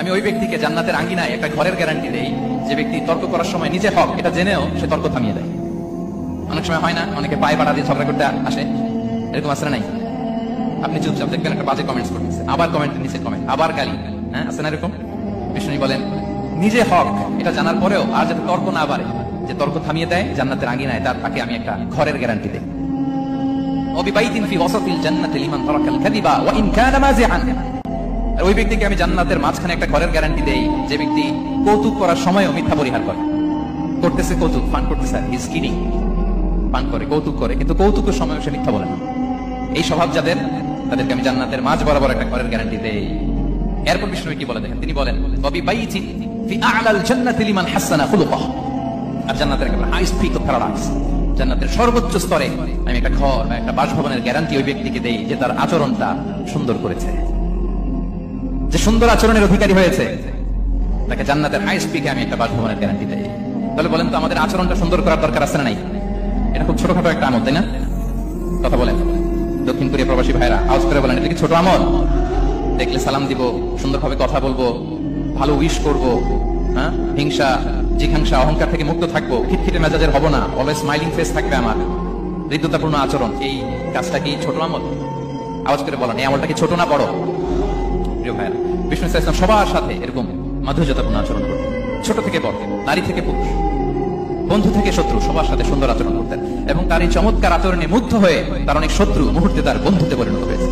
আমি ওই ব্যক্তিকে জান্নাতের আঙ্গিনায় একটা ঘরের গ্যারান্টি দেই যে ব্যক্তি তর্ক করার সময় নিজে হক এটা জেনেও সে তর্ক থামিয়ে দেয়। অনেক সময় হয় না, অনেকে পায়ে পাড়া দিয়ে ঝগড়া করতে আসে, এরকম আসলে নাই? আপনি চুপচাপ দেখবেন একটা বাজে কমেন্টস করতেছে, আবার কমেন্টের নিচে কমেন্ট, আবার গালি, হ্যাঁ আছে না এরকম? বিষ্ণু বলেন নিজে হক এটা জানার পরেও আর যাতে তর্ক না বাড়ে, যে তর্ক থামিয়ে দেয় জান্নাতের আঙ্গিনায়, তাকে আমি একটা ঘরের গ্যারান্টি দেই। ওবিবাইতিন ফি ওয়াসাতিল জান্নাতি লিমান তারাকাল কাযিবা ওয়া ইন কানা মাযিআন। আর ওই ব্যক্তিকে আমি জান্নাতের মাঝখানে একটা ঘরের গ্যারান্টি দেই যে ব্যক্তি কৌতুক করার সময়ও মিথ্যা পরিহার করে। করতেছে কৌতুক, ফান করতেছে, হিজ কিডিং, পান করে, কৌতুক করে, কিন্তু কৌতুকের সময় সে মিথ্যা বলে না। এই স্বভাব যাদের, তাদেরকে আমি জান্নাতের মাঝ বরাবর একটা ঘরের গ্যারান্টি দেই। এরপর বিষ্ণু কি বলে দেখেন, তিনি বলেন ওবিবাইতিন ফি আ'লাল জান্নাতি লিমান হাসানা খুলুকাহু। আর জান্নাতের একেবারে হাইস্ট পিক অফ প্যারাডাইস, জান্নাতের সর্বোচ্চ স্তরে আমি একটা ঘর বা একটা বাসভবনের গ্যারান্টি ওই ব্যক্তিকে দেই যে তার আচরণটা সুন্দর করেছে, যে সুন্দর আচরণের অধিকারী হয়েছে, তাকে জান্নাতের হাইস্ট পিকে আমি একটা বাসভবনের গ্যারান্টি দেই। তাহলে বলেন তো আমাদের আচরণটা সুন্দর করার দরকার আছে না নাই? এটা খুব ছোটখাটো একটা আমল, তাই না? কথা বলেন দক্ষিণ কোরিয়া প্রবাসী ভাইরা, আওয়াজ করে বলেন এটা কি ছোট আমল? দেখলে সালাম দিব, সুন্দরভাবে কথা বলবো, ভালো উইশ করব, হ্যাঁ, হিংসা জিঘাংসা অহংকার থেকে মুক্ত থাকবো, খিটখিটে মেজাজের হবো না, অলওয়েজ স্মাইলিং ফেস থাকবে আমার, হৃদ্যতাপূর্ণ আচরণ। এই কাজটা কি ছোট আমল? আওয়াজ করে বলেন এই আমলটা কি ছোট না বড়? প্রিয় ভাইরা, বিষ্ণু ইসলাম সবার সাথে এরকম মাধুর্যতাপূর্ণ আচরণ করতেন, ছোট থেকে বড়, নারী থেকে পুরুষ, বন্ধু থেকে শত্রু, সবার সাথে সুন্দর আচরণ করতেন। এবং তার এই চমৎকার আচরণে মুগ্ধ হয়ে তার অনেক শত্রু মুহূর্তে তার বন্ধুতে পরিণত হয়েছে।